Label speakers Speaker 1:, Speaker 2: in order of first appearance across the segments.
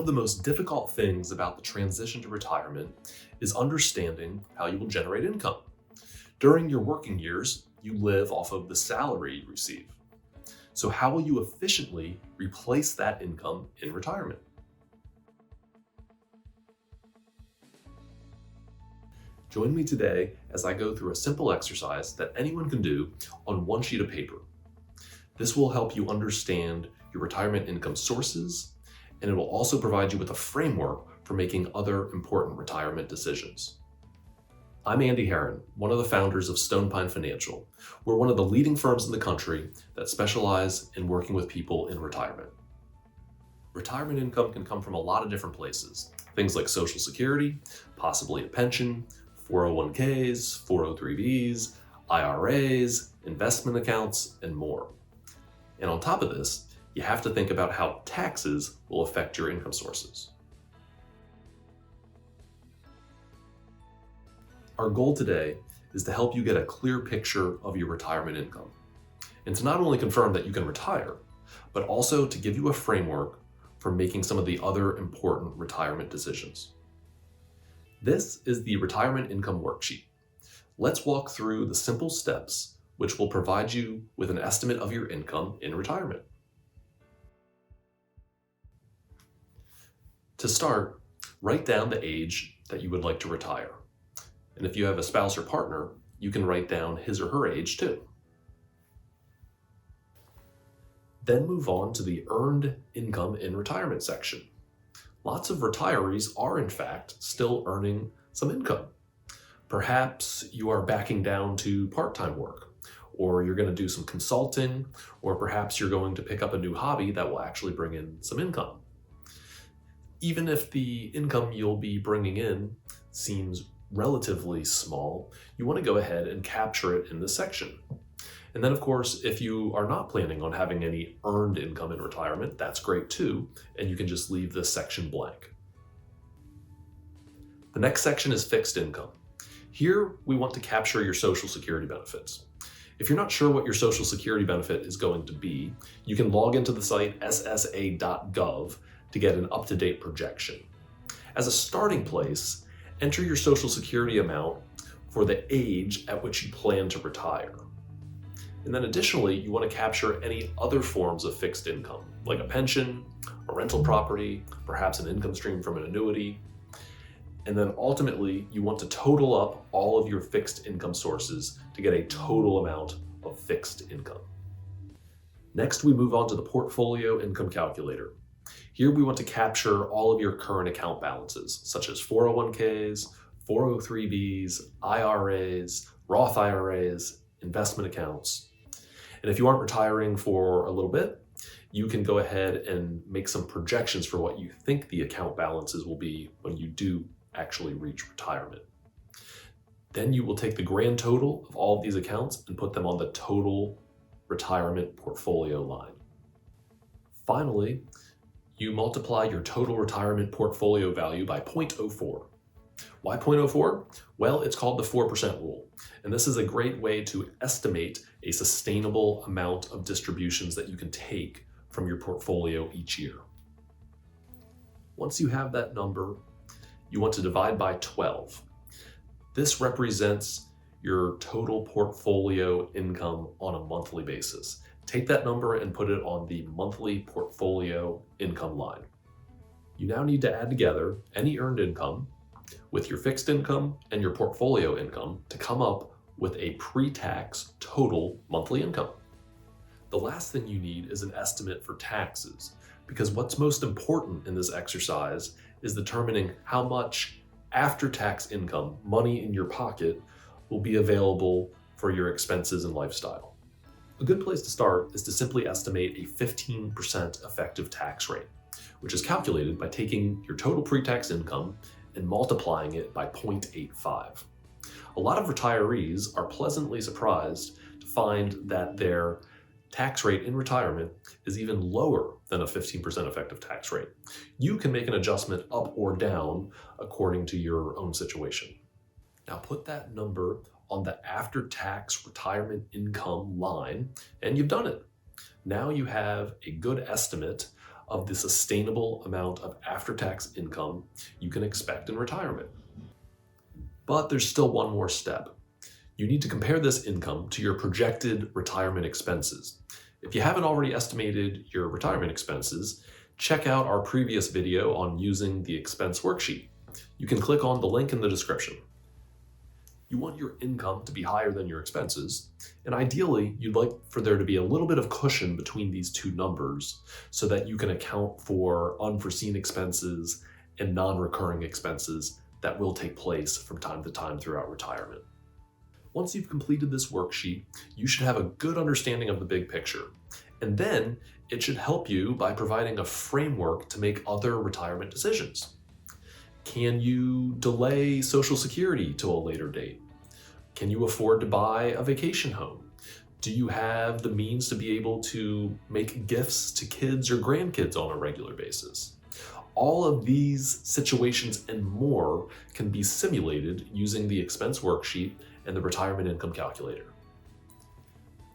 Speaker 1: of the most difficult things about the transition to retirement is understanding how you will generate income. During your working years, you live off of the salary you receive. So how will you efficiently replace that income in retirement? Join me today as I go through a simple exercise that anyone can do on one sheet of paper. This will help you understand your retirement income sources, and it will also provide you with a framework for making other important retirement decisions. I'm Andy Herron, one of the founders of Stonepine Financial. We're one of the leading firms in the country that specialize in working with people in retirement. Retirement income can come from a lot of different places. Things like Social Security, possibly a pension, 401ks, 403bs, IRAs, investment accounts, and more. And on top of this, you have to think about how taxes will affect your income sources. Our goal today is to help you get a clear picture of your retirement income, and to not only confirm that you can retire, but also to give you a framework for making some of the other important retirement decisions. This is the Retirement Income Worksheet. Let's walk through the simple steps which will provide you with an estimate of your income in retirement. To start, write down the age that you would like to retire. And if you have a spouse or partner, you can write down his or her age too. Then move on to the Earned Income in Retirement section. Lots of retirees are, in fact, still earning some income. Perhaps you are backing down to part-time work, or you're going to do some consulting, or perhaps you're going to pick up a new hobby that will actually bring in some income. Even if the income you'll be bringing in seems relatively small, you want to go ahead and capture it in this section. And then, of course, if you are not planning on having any earned income in retirement, that's great too, and you can just leave this section blank. The next section is fixed income. Here, we want to capture your Social Security benefits. If you're not sure what your Social Security benefit is going to be, you can log into the site ssa.gov to get an up-to-date projection. As a starting place, enter your Social Security amount for the age at which you plan to retire. And then additionally, you want to capture any other forms of fixed income, like a pension, a rental property, perhaps an income stream from an annuity. And then ultimately, you want to total up all of your fixed income sources to get a total amount of fixed income. Next, we move on to the Portfolio Income Calculator. Here we want to capture all of your current account balances, such as 401ks, 403bs, IRAs, Roth IRAs, investment accounts. And if you aren't retiring for a little bit, you can go ahead and make some projections for what you think the account balances will be when you do actually reach retirement. Then you will take the grand total of all of these accounts and put them on the total retirement portfolio line. Finally, you multiply your total retirement portfolio value by 0.04. Why 0.04? Well, it's called the 4% rule. And this is a great way to estimate a sustainable amount of distributions that you can take from your portfolio each year. Once you have that number, you want to divide by 12. This represents your total portfolio income on a monthly basis. Take that number and put it on the monthly portfolio income line. You now need to add together any earned income with your fixed income and your portfolio income to come up with a pre-tax total monthly income. The last thing you need is an estimate for taxes, because what's most important in this exercise is determining how much after-tax income, money in your pocket, will be available for your expenses and lifestyle. A good place to start is to simply estimate a 15% effective tax rate, which is calculated by taking your total pre-tax income and multiplying it by 0.85. A lot of retirees are pleasantly surprised to find that their tax rate in retirement is even lower than a 15% effective tax rate. You can make an adjustment up or down according to your own situation. Now put that number on the after-tax retirement income line, and you've done it. Now you have a good estimate of the sustainable amount of after-tax income you can expect in retirement. But there's still one more step. You need to compare this income to your projected retirement expenses. If you haven't already estimated your retirement expenses, check out our previous video on using the expense worksheet. You can click on the link in the description. You want your income to be higher than your expenses, and ideally, you'd like for there to be a little bit of cushion between these two numbers so that you can account for unforeseen expenses and non-recurring expenses that will take place from time to time throughout retirement. Once you've completed this worksheet, you should have a good understanding of the big picture, and then it should help you by providing a framework to make other retirement decisions. Can you delay Social Security to a later date? Can you afford to buy a vacation home? Do you have the means to be able to make gifts to kids or grandkids on a regular basis? All of these situations and more can be simulated using the expense worksheet and the retirement income calculator.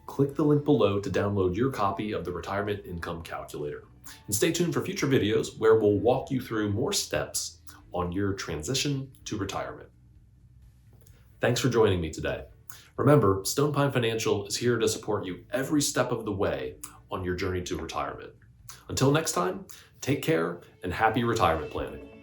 Speaker 1: Click the link below to download your copy of the retirement income calculator. And stay tuned for future videos where we'll walk you through more steps on your transition to retirement. Thanks for joining me today. Remember, Stone Pine Financial is here to support you every step of the way on your journey to retirement. Until next time, take care and happy retirement planning.